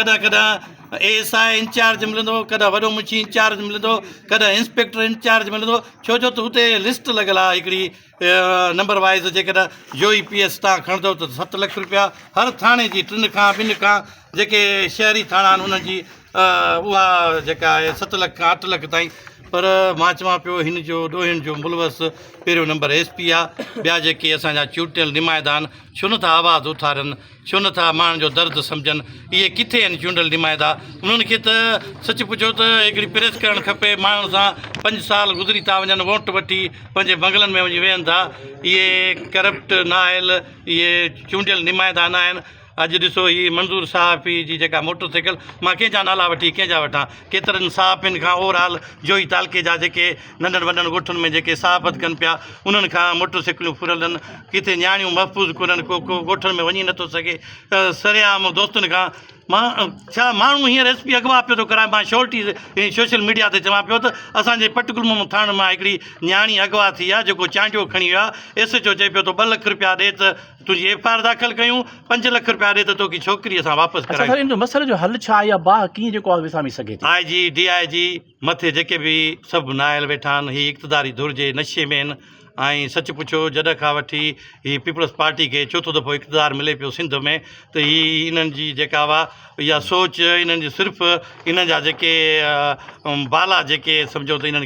कॾहिं कॾहिं ASI in charge मिलंदो, कॾहिं वॾो मुंशी इंचार्ज मिलंदो, कॾहिं इंस्पेक्टर इंचार्ज मिलंदो, छो जो त हुते लिस्ट लॻियल आहे हिकिड़ी नंबर वाइज़। जेकॾहिं जो PS तव्हां खणंदव त 7 लख रुपया हर थाणे जी 3 खां 2 खां जेके शहरी थाणा आहिनि उन्हनि जी उहा जेका आहे 7 लख खां 8 लख ताईं। पर मां चवां पियो हिन जो ॾोहिनि जो मुलवस पहिरियों नंबर SP आहे। ॿिया जेके असांजा चूंडियल नुमाइंदा आहिनि छो नथा आवाज़ु उथारनि, छो नथा माण्हुनि जो दर्द सम्झनि? इहे किथे आहिनि चूंडियल नुमाइंदा? उन्हनि खे त सच पुछो त हिकिड़ी प्रेस करणु खपे। माण्हुनि सां 5 साल गुज़री था वञनि, वोट वठी पंहिंजे बंगलनि में वञी वेहनि था। इहे करप्ट न आयल, इहे चूंडियल नुमाइंदा न आहिनि। अॼु ॾिसो हीअ मंज़ूर साहब जी जेका मोटरसाइकिल, मां कंहिंजा नाला वठी कंहिंजा वठां? केतिरनि साहबनि खां ओवरऑल जोई तालके जा जेके नंढनि वॾनि ॻोठनि में जेके साहबत कनि पिया, उन्हनि खां मोटरसाइकिलूं फुरियल आहिनि। किथे नियाणियूं महफ़ूज़ कोन्हनि, को ॻोठनि में वञी नथो सघे। सरेआम दोस्तनि खां छा माण्हू हींअर SP अगवा पियो थो कराए। मां शोर्टी सोशल मीडिया ते चवां पियो त असांजे पटकुलम थाणे मां हिकिड़ी नियाणी अगवा थी आहे, जेको चांडियो खणी वियो आहे। SHO चए पियो तो 2 लख रुपया ॾे त तुंहिंजी FIR दाख़िल कयूं, 5 लख रुपया ॾे त तोखे छोकिरीअ सां वापसि करायूं। इन जो मसइले जो हल छा आहे या बाहि कीअं जेको आहे विसामी सघे थी? IG DIG मथे जेके बि सभु नायल वेठा आहिनि, हीअ इक़्तिदारी धुर जे नशे में आहिनि। ऐं सच पुछो जॾहिं खां वठी हीअ पीपल्स पार्टी खे चोथों दफ़ो इक़्तिदार मिले पियो सिंध में, त हीअ इन्हनि जी जेका हुआ इहा सोच, इन्हनि जी सिर्फ़ु इन जा जेके बाला जेके सम्झो त इन्हनि